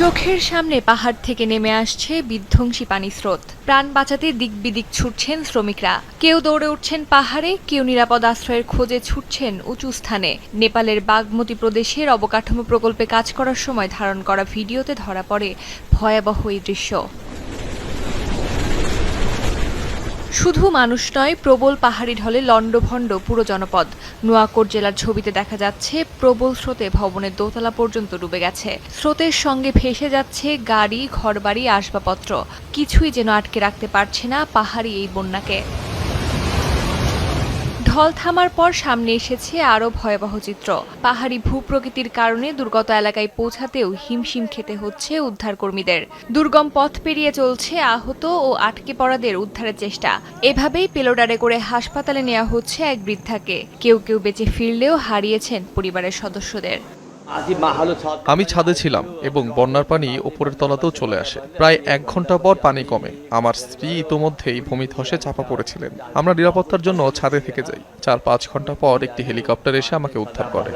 চোখের সামনে পাহাড় থেকে নেমে আসছে বিধ্বংসী পানি স্রোত। প্রাণ বাঁচাতে দিক বিদিক ছুটছেন শ্রমিকরা। কেউ দৌড়ে উঠছেন পাহাড়ে, কেউ নিরাপদ আশ্রয়ের খোঁজে ছুটছেন উঁচু স্থানে। নেপালের বাগমতি প্রদেশের অবকাঠামো প্রকল্পে কাজ করার সময় ধারণ করা ভিডিওতে ধরা পড়ে ভয়াবহ এই দৃশ্য। শুধু মানুষ নয়, প্রবল পাহাড়ি ঢলে লণ্ডভণ্ড পুরো জনপদ। নোয়াকোট জেলার ছবিতে দেখা যাচ্ছে প্রবল স্রোতে ভবনের দোতলা পর্যন্ত ডুবে গেছে। স্রোতের সঙ্গে ভেসে যাচ্ছে গাড়ি, ঘরবাড়ি, আসবাবপত্র। কিছুই যেন আটকে রাখতে পারছে না পাহাড়ি এই বন্যাকে। ঢল থামার পর সামনে এসেছে আরও ভয়াবহ চিত্র। পাহাড়ি ভূপ্রকৃতির কারণে দুর্গত এলাকায় পৌঁছাতেও হিমশিম খেতে হচ্ছে উদ্ধারকর্মীদের। দুর্গম পথ পেরিয়ে চলছে আহত ও আটকে পড়াদের উদ্ধারের চেষ্টা। এভাবেই পেলোডারে করে হাসপাতালে নেওয়া হচ্ছে এক বৃদ্ধাকে। কেউ কেউ বেঁচে ফিরলেও হারিয়েছেন পরিবারের সদস্যদের। আমি ছাদে ছিলাম এবং বন্যার পানি ওপরের তলাতেও চলে আসে। প্রায় 1 ঘন্টা পর পানি কমে। আমার স্ত্রী ইতোমধ্যেই ভূমিধসে চাপা পড়েছিলেন। আমরা নিরাপত্তার জন্য ছাদে থেকে যাই। 4-5 ঘন্টা পর একটি হেলিকপ্টার এসে আমাকে উদ্ধার করে।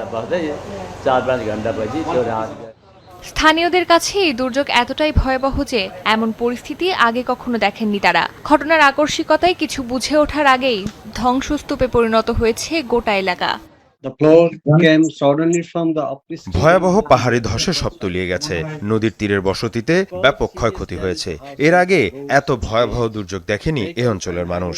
স্থানীয়দের কাছে এই দুর্যোগ এতটাই ভয়াবহ যে এমন পরিস্থিতি আগে কখনো দেখেননি তারা। ঘটনার আকস্মিকতায় কিছু বুঝে ওঠার আগেই ধ্বংসস্তূপে পরিণত হয়েছে গোটা এলাকা। ভয়াবহ পাহাড়ি ধসে সব তলিয়ে গেছে। নদীর তীরের বসতিতে ব্যাপক ক্ষয়ক্ষতি হয়েছে। এর আগে এত ভয়াবহ দুর্যোগ দেখেনি এ অঞ্চলের মানুষ।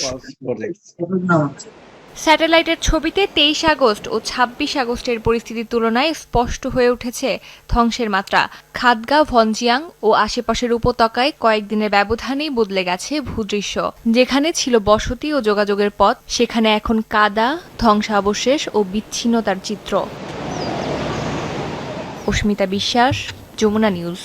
স্যাটেলাইটের ছবিতে 23 আগস্ট ও 26 আগস্টের পরিস্থিতির তুলনায় স্পষ্ট হয়ে উঠেছে ধ্বংসের মাত্রা। খাদগাঁও, ভনজিয়াং ও আশেপাশের উপত্যকায় কয়েকদিনের ব্যবধানেই বদলে গেছে ভূদৃশ্য। যেখানে ছিল বসতি ও যোগাযোগের পথ, সেখানে এখন কাদা, ধ্বংসাবশেষ ও বিচ্ছিন্নতার চিত্র। অস্মিতা বিশ্বাস, যমুনা নিউজ।